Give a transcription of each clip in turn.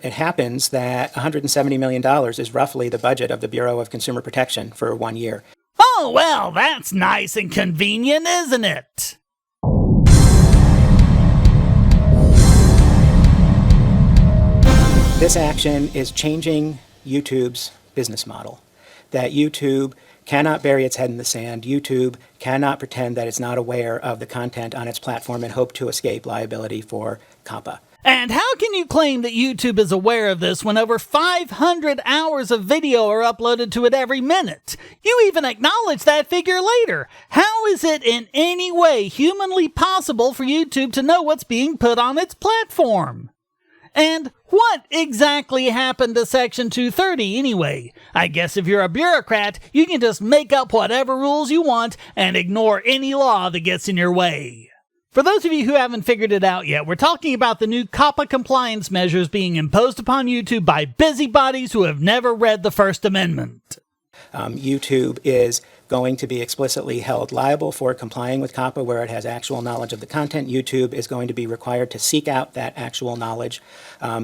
It happens that $170 million is roughly the budget of the Bureau of Consumer Protection for 1 year. Oh, well, that's nice and convenient, isn't it? This action is changing YouTube's business model. That YouTube cannot bury its head in the sand. YouTube cannot pretend that it's not aware of the content on its platform and hope to escape liability for COPPA. And how can you claim that YouTube is aware of this when over 500 hours of video are uploaded to it every minute? You even acknowledge that figure later. How is it in any way humanly possible for YouTube to know what's being put on its platform? And what exactly happened to Section 230 anyway? I guess if you're a bureaucrat, you can just make up whatever rules you want and ignore any law that gets in your way. For those of you who haven't figured it out yet, we're talking about the new COPPA compliance measures being imposed upon YouTube by busybodies who have never read the First Amendment. YouTube is going to be explicitly held liable for complying with COPPA where it has actual knowledge of the content. YouTube is going to be required to seek out that actual knowledge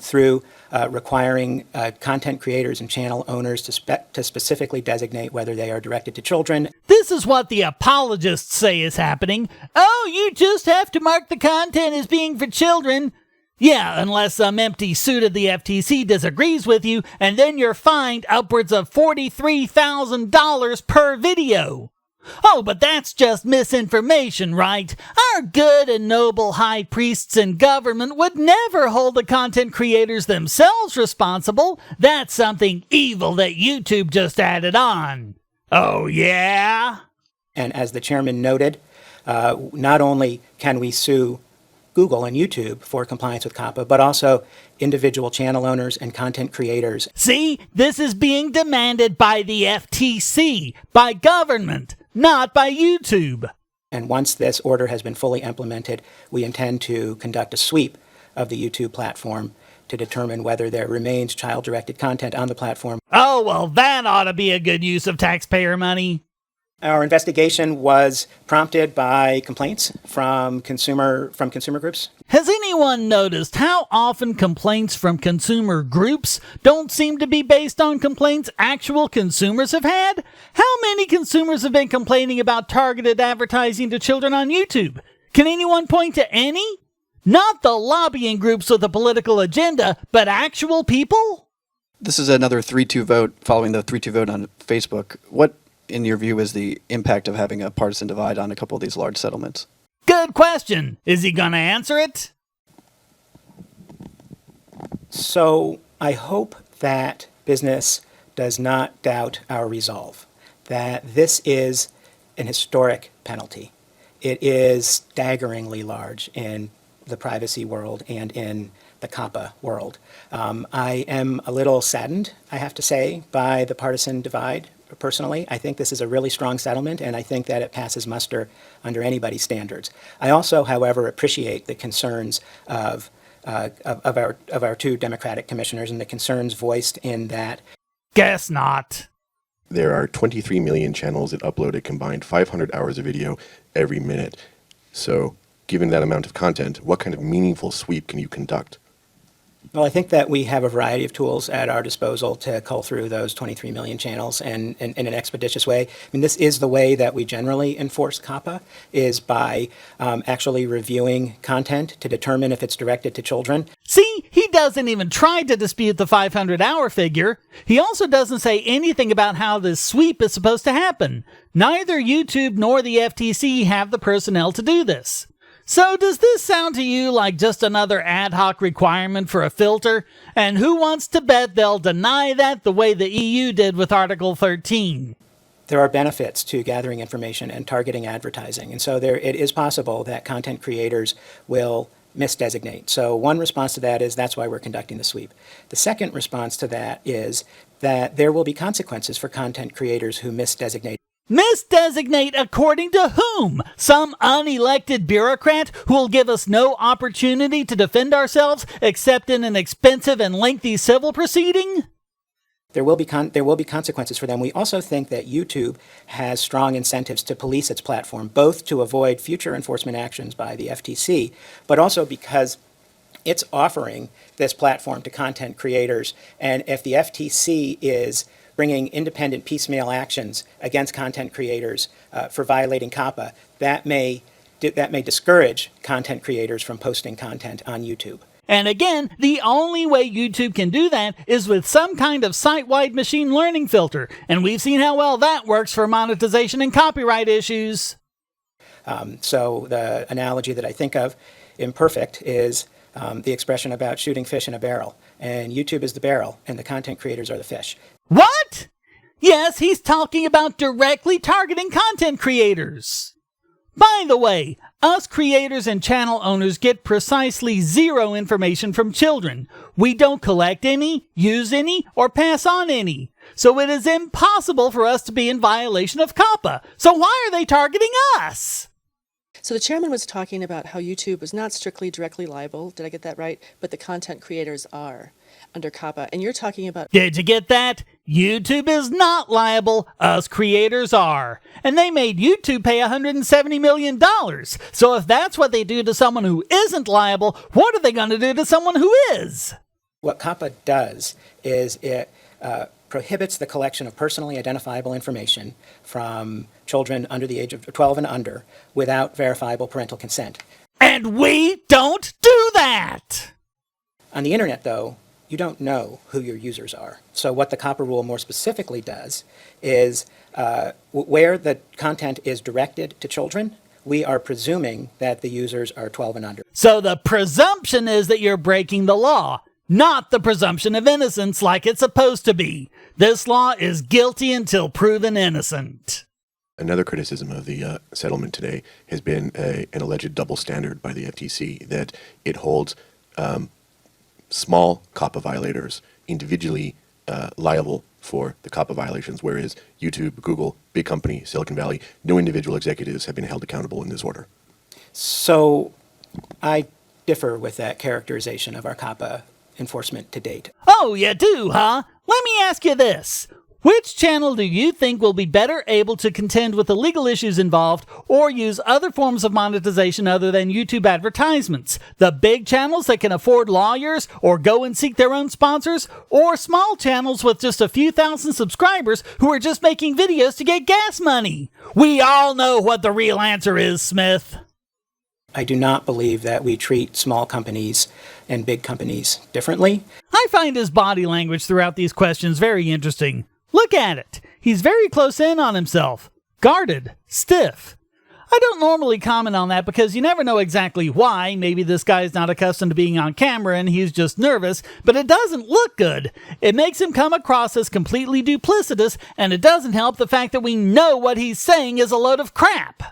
through requiring content creators and channel owners to specifically designate whether they are directed to children. This is what the apologists say is happening. Oh, you just have to mark the content as being for children. Yeah, unless some empty suit at the FTC disagrees with you, and then you're fined upwards of $43,000 per video. Oh, but that's just misinformation, right? Our good and noble high priests in government would never hold the content creators themselves responsible. That's something evil that YouTube just added on. Oh, yeah? And as the chairman noted, not only can we sue Google and YouTube for compliance with COPPA, but also individual channel owners and content creators. See, this is being demanded by the FTC, by government, not by YouTube. And once this order has been fully implemented, we intend to conduct a sweep of the YouTube platform to determine whether there remains child-directed content on the platform. Oh, well, that ought to be a good use of taxpayer money. Our investigation was prompted by complaints from consumer groups. Has anyone noticed how often complaints from consumer groups don't seem to be based on complaints actual consumers have had? How many consumers have been complaining about targeted advertising to children on YouTube? Can anyone point to any? Not the lobbying groups with a political agenda, but actual people? This is another 3-2 vote following the 3-2 vote on Facebook. What, in your view, is the impact of having a partisan divide on a couple of these large settlements? Good question. Is he going to answer it? So I hope that business does not doubt our resolve, that this is an historic penalty. It is staggeringly large in the privacy world and in the COPPA world. I am a little saddened, I have to say, by the partisan divide. Personally, I think this is a really strong settlement, and I think that it passes muster under anybody's standards. I also, however, appreciate the concerns of our two Democratic commissioners and the concerns voiced in that. Guess not. There are 23 million channels that upload a combined 500 hours of video every minute. So, given that amount of content, what kind of meaningful sweep can you conduct? Well, I think that we have a variety of tools at our disposal to cull through those 23 million channels and in an expeditious way. I mean, this is the way that we generally enforce COPPA, is by actually reviewing content to determine if it's directed to children. See, he doesn't even try to dispute the 500-hour figure. He also doesn't say anything about how this sweep is supposed to happen. Neither YouTube nor the FTC have the personnel to do this. So does this sound to you like just another ad hoc requirement for a filter? And who wants to bet they'll deny that the way the EU did with Article 13? There are benefits to gathering information and targeting advertising. And so it is possible that content creators will misdesignate. So one response to that is that's why we're conducting the sweep. The second response to that is that there will be consequences for content creators who misdesignate. Misdesignate according to whom? Some unelected bureaucrat who will give us no opportunity to defend ourselves except in an expensive and lengthy civil proceeding? There will be consequences for them. We also think that YouTube has strong incentives to police its platform, both to avoid future enforcement actions by the FTC, but also because It's offering this platform to content creators, and if the FTC is bringing independent piecemeal actions against content creators for violating COPPA, that may discourage content creators from posting content on YouTube. And again, the only way YouTube can do that is with some kind of site-wide machine learning filter, and we've seen how well that works for monetization and copyright issues. So the analogy that I think of, imperfect, is the expression about shooting fish in a barrel. And YouTube is the barrel, and the content creators are the fish. What? Yes, he's talking about directly targeting content creators. By the way, us creators and channel owners get precisely zero information from children. We don't collect any, use any, or pass on any. So it is impossible for us to be in violation of COPPA. So why are they targeting us? So the chairman was talking about how YouTube is not strictly directly liable, did I get that right? But the content creators are under COPPA. And you're talking about... Did you get that? YouTube is not liable, us creators are. And they made YouTube pay $170 million. So if that's what they do to someone who isn't liable, what are they going to do to someone who is? What COPPA does is it prohibits the collection of personally identifiable information from children under the age of 12 and under without verifiable parental consent. And we don't do that! On the internet, though, you don't know who your users are. So what the COPPA rule more specifically does is where the content is directed to children, we are presuming that the users are 12 and under. So the presumption is that you're breaking the law, not the presumption of innocence like it's supposed to be. This law is guilty until proven innocent. Another criticism of the settlement today has been an alleged double standard by the FTC, that it holds small COPPA violators individually liable for the COPPA violations, whereas YouTube, Google, big company, Silicon Valley, no individual executives have been held accountable in this order. So I differ with that characterization of our COPPA enforcement to date. Oh, you do, huh? Let me ask you this. Which channel do you think will be better able to contend with the legal issues involved or use other forms of monetization other than YouTube advertisements? The big channels that can afford lawyers or go and seek their own sponsors, or small channels with just a few thousand subscribers who are just making videos to get gas money? We all know what the real answer is, Smith. I do not believe that we treat small companies and big companies differently. I find his body language throughout these questions very interesting. Look at it. He's very close in on himself. Guarded. Stiff. I don't normally comment on that because you never know exactly why. Maybe this guy's not accustomed to being on camera and he's just nervous, but it doesn't look good. It makes him come across as completely duplicitous, and it doesn't help the fact that we know what he's saying is a load of crap.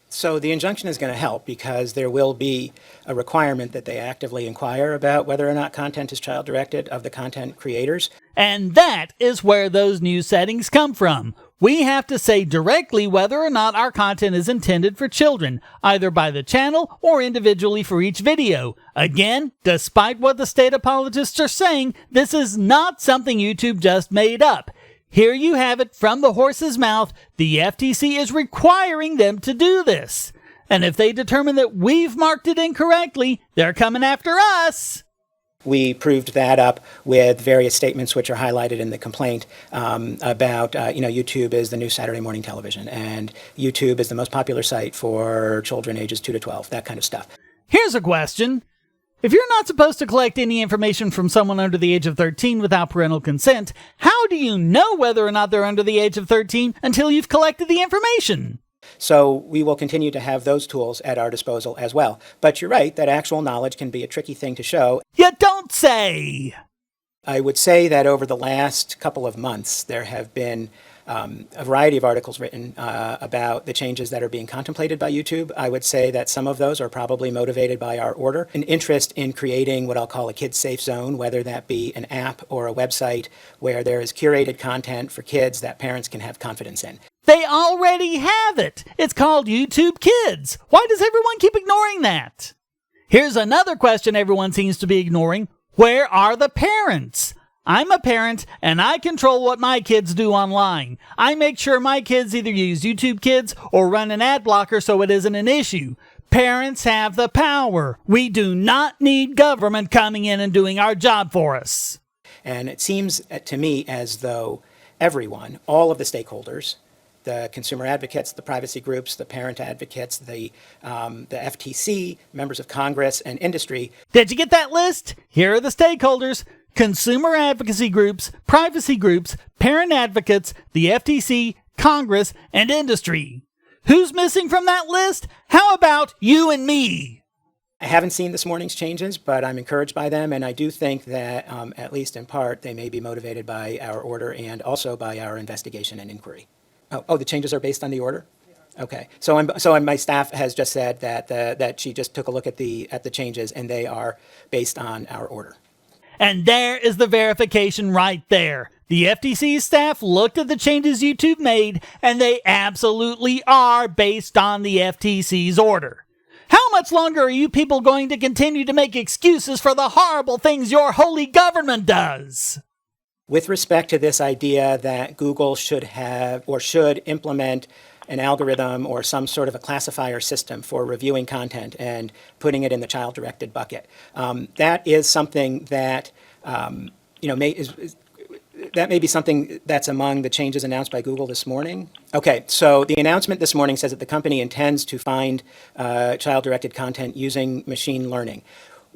So the injunction is going to help because there will be a requirement that they actively inquire about whether or not content is child-directed of the content creators. And that is where those new settings come from. We have to say directly whether or not our content is intended for children, either by the channel or individually for each video. Again, despite what the state apologists are saying, this is not something YouTube just made up. Here you have it from the horse's mouth. The FTC is requiring them to do this. And if they determine that we've marked it incorrectly, they're coming after us. We proved that up with various statements which are highlighted in the complaint about, YouTube is the new Saturday morning television, and YouTube is the most popular site for children ages 2 to 12, that kind of stuff. Here's a question. If you're not supposed to collect any information from someone under the age of 13 without parental consent, how do you know whether or not they're under the age of 13 until you've collected the information? So we will continue to have those tools at our disposal as well. But you're right that actual knowledge can be a tricky thing to show. You don't say! I would say that over the last couple of months, there have been a variety of articles written about the changes that are being contemplated by YouTube. I would say that some of those are probably motivated by our order, an interest in creating what I'll call a kid-safe zone, whether that be an app or a website where there is curated content for kids that parents can have confidence in. They already have it! It's called YouTube Kids! Why does everyone keep ignoring that? Here's another question everyone seems to be ignoring. Where are the parents? I'm a parent, and I control what my kids do online. I make sure my kids either use YouTube Kids or run an ad blocker so it isn't an issue. Parents have the power. We do not need government coming in and doing our job for us. And it seems to me as though everyone, all of the stakeholders, the consumer advocates, the privacy groups, the parent advocates, the FTC, members of Congress, and industry. Did you get that list? Here are the stakeholders: consumer advocacy groups, privacy groups, parent advocates, the FTC, Congress, and industry. Who's missing from that list? How about you and me? I haven't seen this morning's changes, but I'm encouraged by them, and I do think that, at least in part, they may be motivated by our order and also by our investigation and inquiry. Oh, the changes are based on the order? Okay. So my staff has just said that she just took a look at the changes, and they are based on our order. And there is the verification right there. The FTC staff looked at the changes YouTube made, and they absolutely are based on the FTC's order. How much longer are you people going to continue to make excuses for the horrible things your holy government does? With respect to this idea that Google should have or should implement an algorithm or some sort of a classifier system for reviewing content and putting it in the child-directed bucket, that is something that that may be something that's among the changes announced by Google this morning. Okay, so the announcement this morning says that the company intends to find child-directed content using machine learning.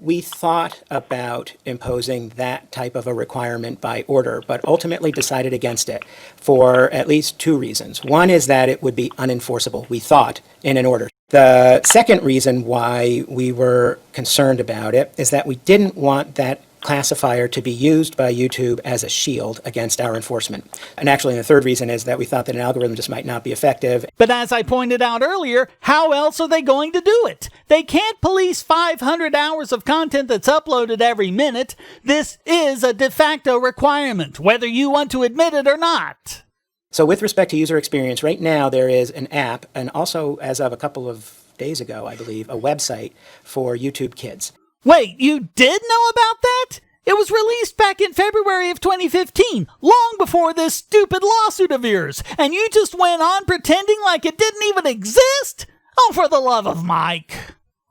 We thought about imposing that type of a requirement by order, but ultimately decided against it for at least two reasons. One is that it would be unenforceable, we thought, in an order. The second reason why we were concerned about it is that we didn't want that classifier to be used by YouTube as a shield against our enforcement. And actually, the third reason is that we thought that an algorithm just might not be effective. But as I pointed out earlier, how else are they going to do it? They can't police 500 hours of content that's uploaded every minute. This is a de facto requirement, whether you want to admit it or not. So with respect to user experience, right now there is an app, and also as of a couple of days ago, I believe, a website for YouTube Kids. Wait, you did know about that? It was released back in February of 2015, long before this stupid lawsuit of yours, and you just went on pretending like it didn't even exist? Oh, for the love of Mike.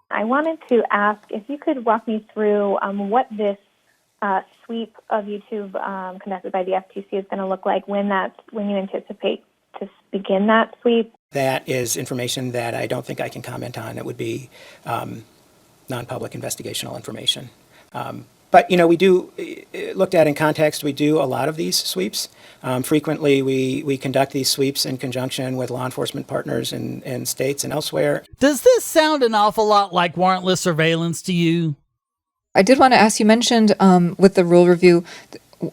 I wanted to ask if you could walk me through what this sweep of YouTube conducted by the FTC is going to look like when you anticipate to begin that sweep. That is information that I don't think I can comment on. It would be non-public investigational information. But, we do, looked at in context, we do a lot of these sweeps. Frequently, we conduct these sweeps in conjunction with law enforcement partners in states and elsewhere. Does this sound an awful lot like warrantless surveillance to you? I did want to ask, you mentioned with the rule review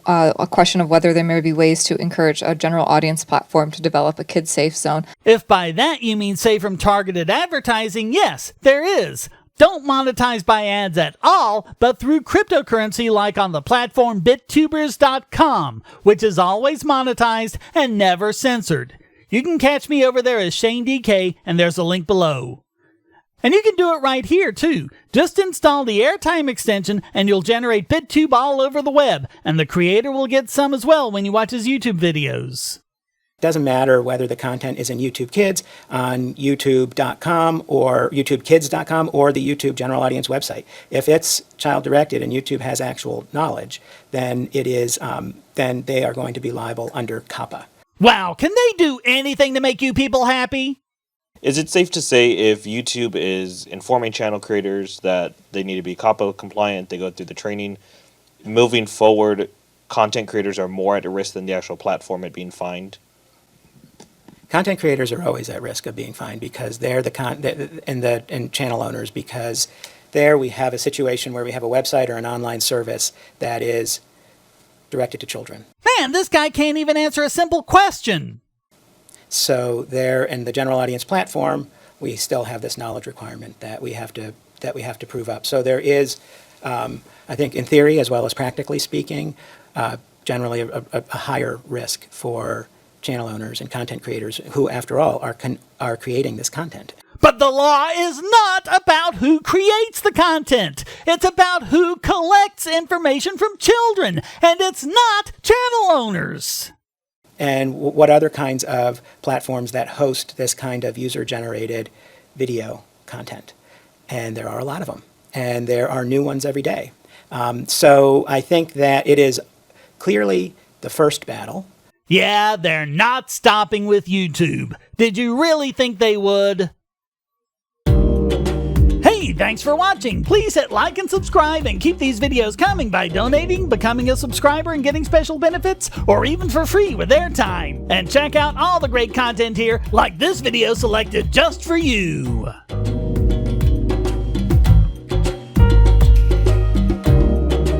a question of whether there may be ways to encourage a general audience platform to develop a kid-safe zone. If by that you mean safe from targeted advertising, yes, there is. Don't monetize by ads at all, but through cryptocurrency like on the platform bittubers.com, which is always monetized and never censored. You can catch me over there as Shane DK, and there's a link below. And you can do it right here, too. Just install the Airtime extension, and you'll generate BitTube all over the web, and the creator will get some as well when you watch his YouTube videos. It doesn't matter whether the content is in YouTube Kids, on youtube.com or youtubekids.com or the YouTube general audience website. If it's child-directed and YouTube has actual knowledge, then it is, then they are going to be liable under COPPA. Wow, can they do anything to make you people happy? Is it safe to say if YouTube is informing channel creators that they need to be COPPA compliant, they go through the training, moving forward, content creators are more at risk than the actual platform at being fined? Content creators are always at risk of being fined because they're and channel owners, because there we have a situation where we have a website or an online service that is directed to children. Man, this guy can't even answer a simple question. So there, in the general audience platform, we still have this knowledge requirement that we have to prove up. So there is, I think, in theory as well as practically speaking, generally a higher risk for channel owners and content creators who, after all, are creating this content. But the law is not about who creates the content. It's about who collects information from children, and it's not channel owners. And what other kinds of platforms that host this kind of user-generated video content. And there are a lot of them. And there are new ones every day. So I think that it is clearly the first battle. Yeah, they're not stopping with YouTube. Did you really think they would? Hey, thanks for watching. Please hit like and subscribe and keep these videos coming by donating, becoming a subscriber and getting special benefits, or even for free with airtime. And check out all the great content here, like this video selected just for you.